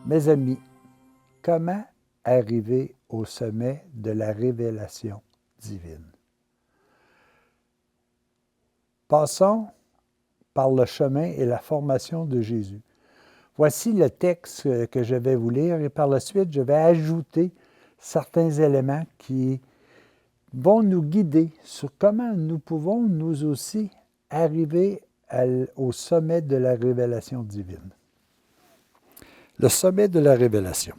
Mes amis, comment arriver au sommet de la révélation divine? Passons par le chemin et la formation de Jésus. Voici le texte que je vais vous lire et par la suite, je vais ajouter certains éléments qui vont nous guider sur comment nous pouvons nous aussi arriver au sommet de la révélation divine. Le sommet de la révélation.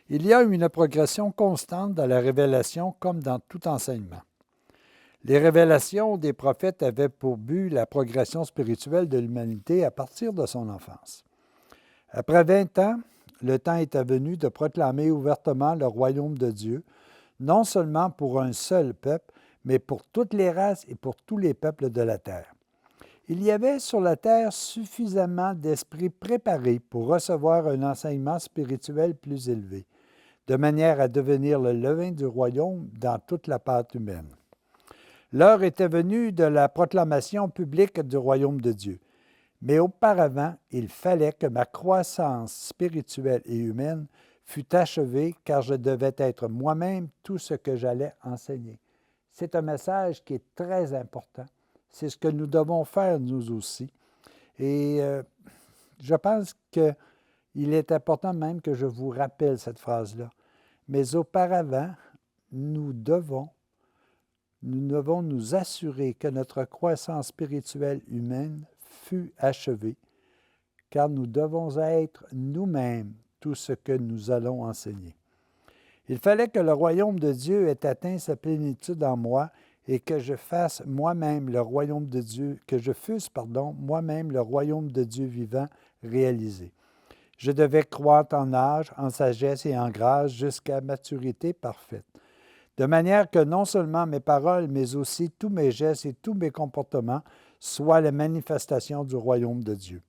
Il y a une progression constante dans la révélation comme dans tout enseignement. Les révélations des prophètes avaient pour but la progression spirituelle de l'humanité à partir de son enfance. Après 20 ans, le temps était venu de proclamer ouvertement le royaume de Dieu, non seulement pour un seul peuple, mais pour toutes les races et pour tous les peuples de la terre. Il y avait sur la terre suffisamment d'esprits préparés pour recevoir un enseignement spirituel plus élevé, de manière à devenir le levain du royaume dans toute la pâte humaine. L'heure était venue de la proclamation publique du royaume de Dieu. Mais auparavant, il fallait que ma croissance spirituelle et humaine fût achevée, car je devais être moi-même tout ce que j'allais enseigner. C'est un message qui est très important. C'est ce que nous devons faire, nous aussi. Et je pense qu'il est important même que je vous rappelle cette phrase-là. Mais auparavant, nous devons nous assurer que notre croissance spirituelle humaine fut achevée, car nous devons être nous-mêmes tout ce que nous allons enseigner. Il fallait que le royaume de Dieu ait atteint sa plénitude en moi et que je fasse moi-même le royaume de Dieu, que je fusse, moi-même le royaume de Dieu vivant réalisé. Je devais croître en âge, en sagesse et en grâce jusqu'à maturité parfaite. De manière que non seulement mes paroles, mais aussi tous mes gestes et tous mes comportements soient la manifestation du royaume de Dieu.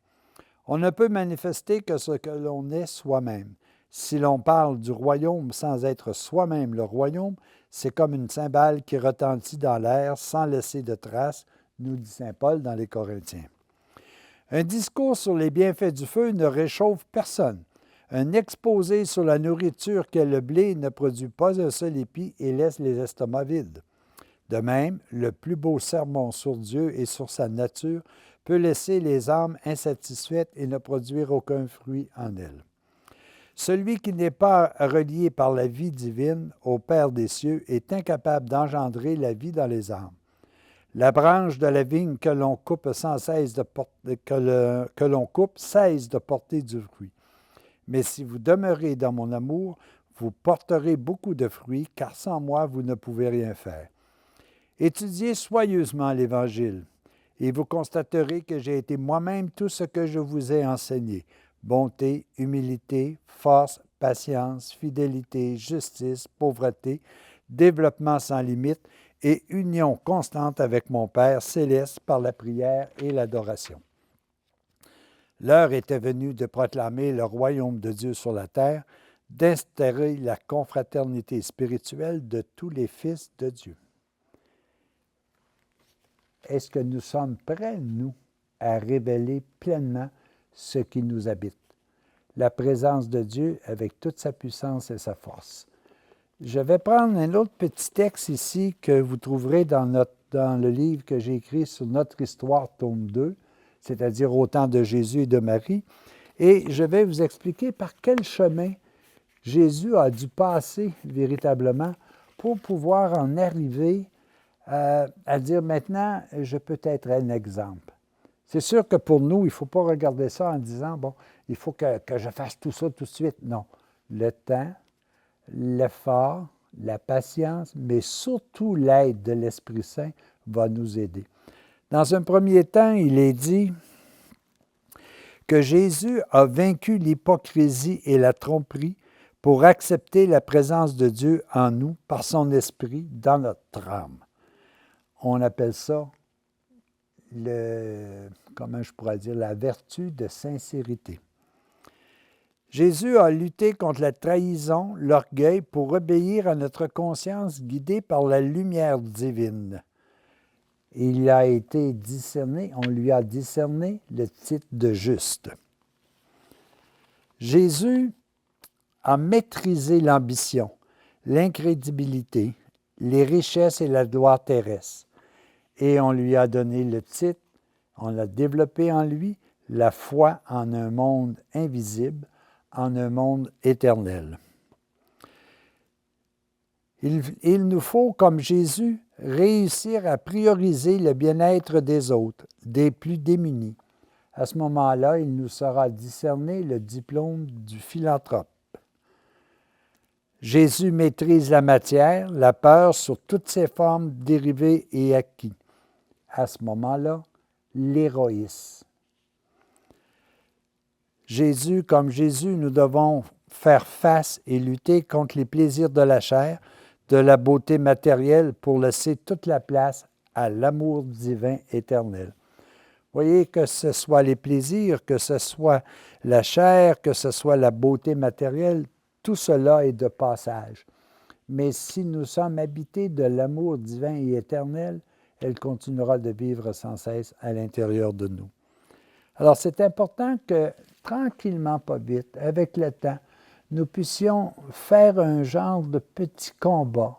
On ne peut manifester que ce que l'on est soi-même. Si l'on parle du royaume sans être soi-même le royaume, c'est comme une cymbale qui retentit dans l'air sans laisser de traces, nous dit saint Paul dans les Corinthiens. Un discours sur les bienfaits du feu ne réchauffe personne. Un exposé sur la nourriture qu'est le blé ne produit pas un seul épi et laisse les estomacs vides. De même, le plus beau sermon sur Dieu et sur sa nature peut laisser les âmes insatisfaites et ne produire aucun fruit en elles. Celui qui n'est pas relié par la vie divine au Père des cieux est incapable d'engendrer la vie dans les âmes. La branche de la vigne que l'on coupe cesse de porter du fruit. Mais si vous demeurez dans mon amour, vous porterez beaucoup de fruits, car sans moi, vous ne pouvez rien faire. Étudiez soigneusement l'Évangile, et vous constaterez que j'ai été moi-même tout ce que je vous ai enseigné. Bonté, humilité, force, patience, fidélité, justice, pauvreté, développement sans limite et union constante avec mon Père céleste par la prière et l'adoration. L'heure était venue de proclamer le royaume de Dieu sur la terre, d'instaurer la confraternité spirituelle de tous les fils de Dieu. Est-ce que nous sommes prêts, nous, à révéler pleinement ce qui nous habite? La présence de Dieu avec toute sa puissance et sa force. Je vais prendre un autre petit texte ici que vous trouverez dans le livre que j'ai écrit sur notre histoire, tome 2, c'est-à-dire au temps de Jésus et de Marie, et je vais vous expliquer par quel chemin Jésus a dû passer véritablement pour pouvoir en arriver à dire maintenant, je peux être un exemple. C'est sûr que pour nous, il ne faut pas regarder ça en disant, bon, il faut que je fasse tout ça tout de suite. Non, le temps, l'effort, la patience, mais surtout l'aide de l'Esprit Saint va nous aider. Dans un premier temps, il est dit que Jésus a vaincu l'hypocrisie et la tromperie pour accepter la présence de Dieu en nous par son Esprit dans notre âme. On appelle ça, la vertu de sincérité. Jésus a lutté contre la trahison, l'orgueil, pour obéir à notre conscience guidée par la lumière divine. Il a été discerné, on lui a discerné le titre de juste. Jésus a maîtrisé l'ambition, l'incrédulité, les richesses et la gloire terrestre. Et on lui a donné le titre, on l'a développé en lui, la foi en un monde invisible, en un monde éternel. Il nous faut, comme Jésus, réussir à prioriser le bien-être des autres, des plus démunis. À ce moment-là, il nous sera discerné le diplôme du philanthrope. Jésus maîtrise la matière, la peur sur toutes ses formes dérivées et acquis. À ce moment-là, l'héroïsme. Jésus, comme Jésus, nous devons faire face et lutter contre les plaisirs de la chair, de la beauté matérielle pour laisser toute la place à l'amour divin éternel. Voyez, que ce soit les plaisirs, que ce soit la chair, que ce soit la beauté matérielle, tout cela est de passage. Mais si nous sommes habités de l'amour divin et éternel, elle continuera de vivre sans cesse à l'intérieur de nous. Alors, c'est important que, tranquillement, pas vite, avec le temps, nous puissions faire un genre de petit combat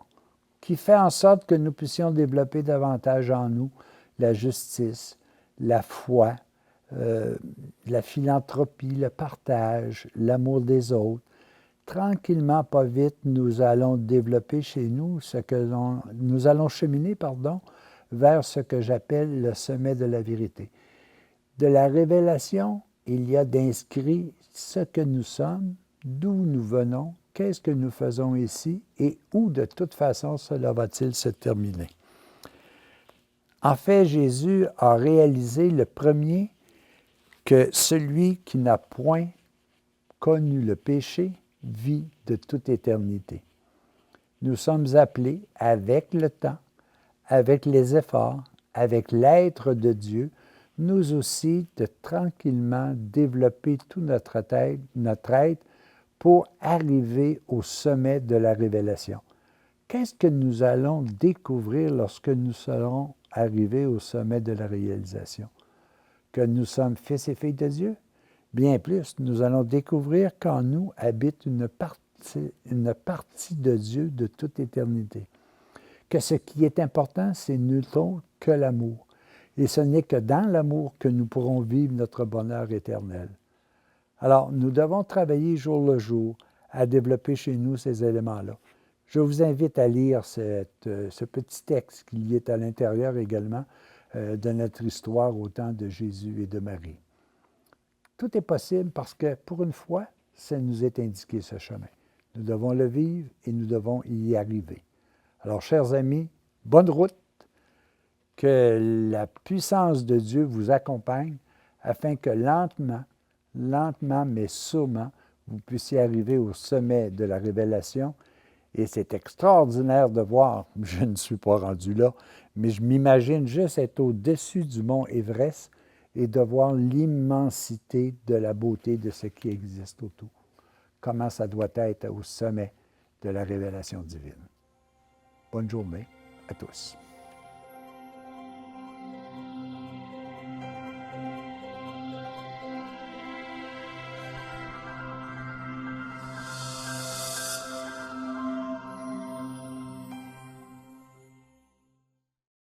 qui fait en sorte que nous puissions développer davantage en nous la justice, la foi, la philanthropie, le partage, l'amour des autres. Tranquillement, pas vite, nous allons développer chez nous nous allons cheminer, vers ce que j'appelle le sommet de la vérité. De la révélation, il y a d'inscrit ce que nous sommes, d'où nous venons, qu'est-ce que nous faisons ici et où, de toute façon, cela va-t-il se terminer. En fait, Jésus a réalisé le premier que celui qui n'a point connu le péché vit de toute éternité. Nous sommes appelés, avec le temps, avec les efforts, avec l'être de Dieu, nous aussi, de tranquillement développer tout notre être pour arriver au sommet de la révélation. Qu'est-ce que nous allons découvrir lorsque nous serons arrivés au sommet de la réalisation? Que nous sommes fils et filles de Dieu? Bien plus, nous allons découvrir qu'en nous habite une partie de Dieu de toute éternité. Que ce qui est important, c'est nul autre que l'amour. Et ce n'est que dans l'amour que nous pourrons vivre notre bonheur éternel. Alors, nous devons travailler jour le jour à développer chez nous ces éléments-là. Je vous invite à lire ce petit texte qui est à l'intérieur également de notre histoire au temps de Jésus et de Marie. Tout est possible parce que, pour une fois, ça nous est indiqué ce chemin. Nous devons le vivre et nous devons y arriver. Alors, chers amis, bonne route, que la puissance de Dieu vous accompagne afin que lentement mais sûrement, vous puissiez arriver au sommet de la révélation. Et c'est extraordinaire de voir, je ne suis pas rendu là, mais je m'imagine juste être au-dessus du mont Everest et de voir l'immensité de la beauté de ce qui existe autour. Comment ça doit être au sommet de la révélation divine. Bonne journée à tous.